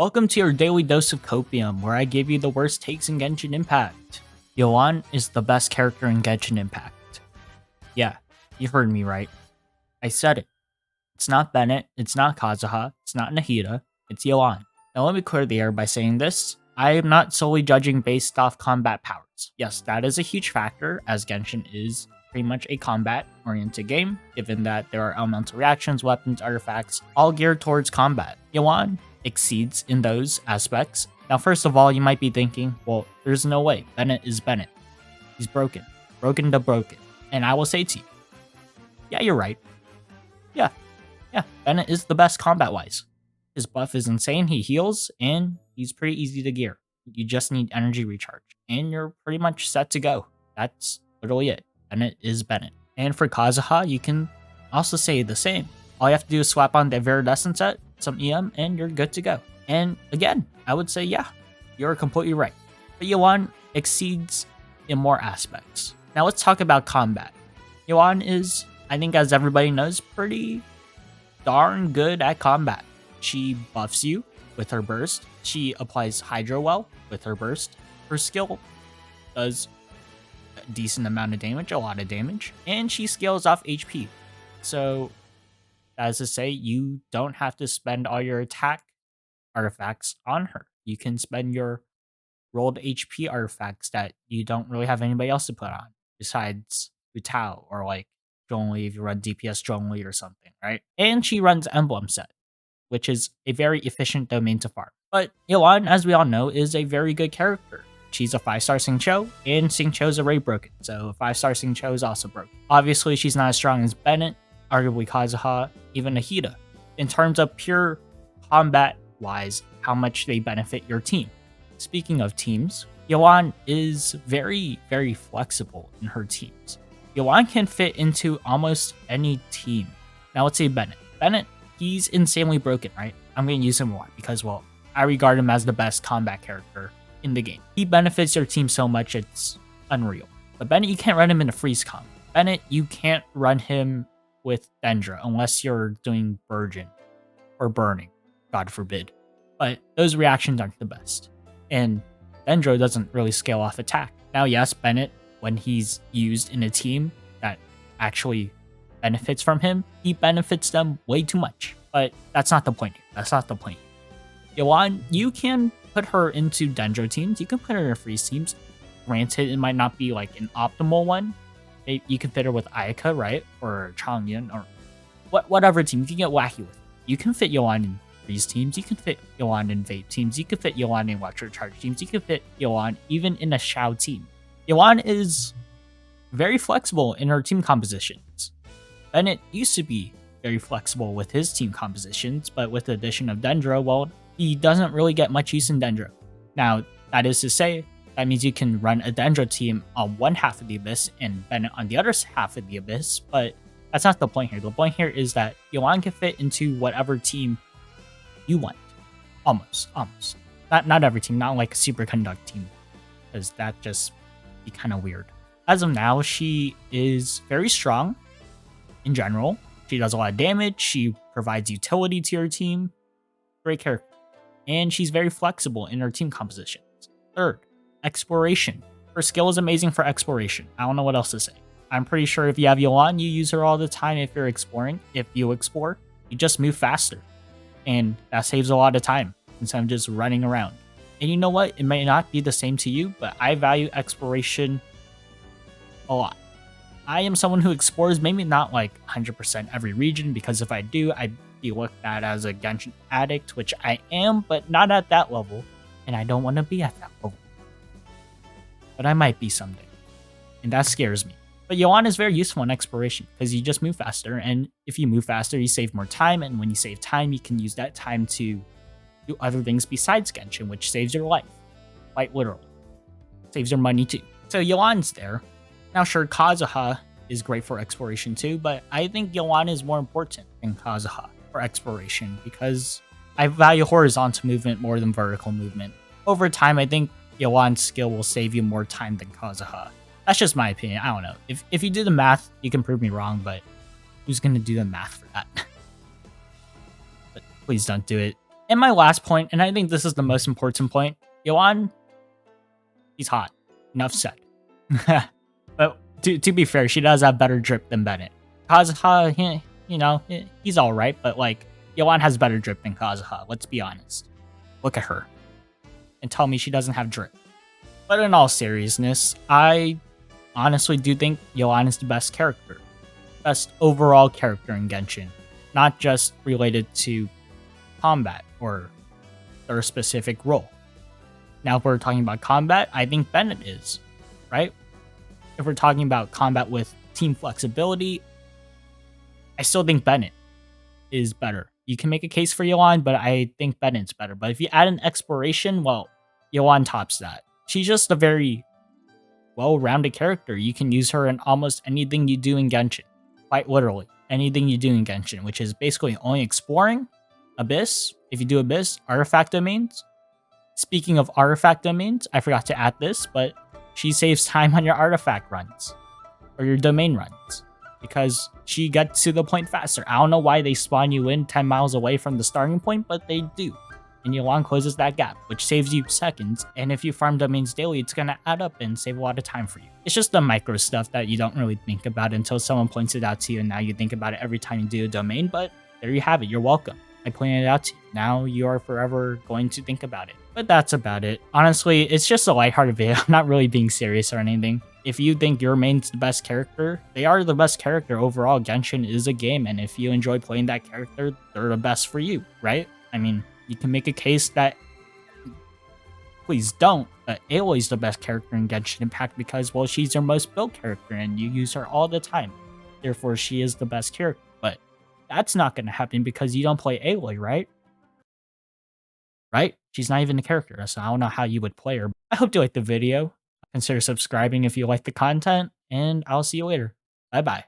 Welcome to your daily dose of copium, where I give you the worst takes in Genshin Impact. Yelan is the best character in Genshin Impact. Yeah, you heard me right. I said it. It's not Bennett, it's not Kazuha, it's not Nahida, it's Yelan. Now let me clear the air by saying this. I am not solely judging based off combat powers. Yes, that is a huge factor, as Genshin is pretty much a combat-oriented game, given that there are elemental reactions, weapons, artifacts, all geared towards combat. Yelan exceeds in those aspects. Now, first of all, you might be thinking, well, there's no way. Bennett is Bennett. He's broken. Broken to broken. And I will say to you, yeah, you're right. Yeah, Bennett is the best combat-wise. His buff is insane, he heals, and he's pretty easy to gear. You just need energy recharge, and you're pretty much set to go. That's literally it. Bennett is Bennett. And for Kazuha, you can also say the same. All you have to do is swap on the Viridescent set, some EM, and you're good to go. And again, I would say, yeah, you're completely right. But Yelan exceeds in more aspects. Now let's talk about combat. Yelan is, I think as everybody knows, pretty darn good at combat. She buffs you with her burst. She applies Hydro well with her burst. Her skill does a decent amount of damage, a lot of damage, and she scales off HP. So, that is to say, you don't have to spend all your attack artifacts on her. You can spend your rolled HP artifacts that you don't really have anybody else to put on, besides Utao or like Zhongli if you run DPS Zhongli or something, right? And she runs Emblem set, which is a very efficient domain to farm. But Yelan, as we all know, is a very good character. She's a 5-star Xingqiu, and Xingqiu's already broken, so a 5-star Xingqiu is also broken. Obviously, she's not as strong as Bennett, arguably Kazuha, even Nahida. In terms of pure combat-wise, how much they benefit your team. Speaking of teams, Yelan is very, very flexible in her teams. Yelan can fit into almost any team. Now let's say Bennett. Bennett, he's insanely broken, right? I'm going to use him a lot because, well, I regard him as the best combat character in the game. He benefits your team so much, it's unreal. But Bennett, you can't run him in a freeze comp. Bennett, you can't run him with Dendra unless you're doing Virgin or Burning, God forbid. But those reactions aren't the best. And Dendra doesn't really scale off attack. Now, yes, Bennett, when he's used in a team that actually benefits from him, he benefits them way too much. But that's not the point here. That's not the point. Yelan, you can put her into Dendro teams. You can put her in freeze teams. Granted, it might not be like an optimal one. Maybe you can fit her with Ayaka, right? Or Changyan, or whatever team. You can get wacky with it. You can fit Yelan in freeze teams. You can fit Yelan in vape teams. You can fit Yelan in electro charge teams. You can fit Yelan even in a Xiao team. Yelan is very flexible in her team compositions. Bennett used to be very flexible with his team compositions, but with the addition of Dendro, well, he doesn't really get much use in Dendro. Now, that is to say, that means you can run a Dendro team on one half of the Abyss and Bennett on the other half of the Abyss, but that's not the point here. The point here is that Yelan can fit into whatever team you want. Almost. Not every team, not like a Superconduct team, because that just be kind of weird. As of now, she is very strong in general. She does a lot of damage. She provides utility to your team. Great character. And she's very flexible in her team compositions. Third, exploration. Her skill is amazing for exploration. I don't know what else to say. I'm pretty sure if you have Yelan, you use her all the time if you're exploring. If you explore, you just move faster. And that saves a lot of time instead of just running around. And you know what? It may not be the same to you, but I value exploration a lot. I am someone who explores, maybe not like 100% every region, because if I do, I'd be looked at as a Genshin addict, which I am, but not at that level, and I don't want to be at that level. But I might be someday, and that scares me. But Yelan is very useful in exploration, because you just move faster, and if you move faster, you save more time, and when you save time, you can use that time to do other things besides Genshin, which saves your life. Quite literally. Saves your money too. So Yelan's there. Now sure, Kazuha is great for exploration too, but I think Yelan is more important than Kazuha for exploration because I value horizontal movement more than vertical movement. Over time, I think Yelan's skill will save you more time than Kazuha. That's just my opinion. I don't know. If you do the math, you can prove me wrong, but who's going to do the math for that? But please don't do it. And my last point, and I think this is the most important point, Yelan, he's hot. Enough said. But to be fair, she does have better drip than Bennett. Kazuha, he's all right, but like Yelan has better drip than Kazuha. Let's be honest. Look at her, and tell me she doesn't have drip. But in all seriousness, I honestly do think Yelan is the best character, best overall character in Genshin, not just related to combat or their specific role. Now, if we're talking about combat, I think Bennett is, right? If we're talking about combat with team flexibility, I still think Bennett is better. You can make a case for Yelan, but I think Bennett's better. But if you add an exploration, well, Yelan tops that. She's just a very well-rounded character. You can use her in almost anything you do in Genshin. Quite literally, anything you do in Genshin, which is basically only exploring, Abyss, if you do Abyss, artifact domains. Speaking of artifact domains, I forgot to add this, but she saves time on your artifact runs or your domain runs because she gets to the point faster. I don't know why they spawn you in 10 miles away from the starting point, but they do. And Yelan closes that gap, which saves you seconds. And if you farm domains daily, it's going to add up and save a lot of time for you. It's just the micro stuff that you don't really think about until someone points it out to you. And now you think about it every time you do a domain, but there you have it. You're welcome. I pointed it out to you. Now you are forever going to think about it. But that's about it. Honestly, it's just a lighthearted video. I'm not really being serious or anything. If you think your main's the best character, they are the best character overall. Genshin is a game, and if you enjoy playing that character, they're the best for you, right? I mean, you can make a case that, please don't, but Aloy's the best character in Genshin Impact because, well, she's your most built character, and you use her all the time. Therefore, she is the best character. But that's not going to happen because you don't play Aloy, right? Right? She's not even a character, so I don't know how you would play her. I hope you liked the video. Consider subscribing if you like the content, and I'll see you later. Bye-bye.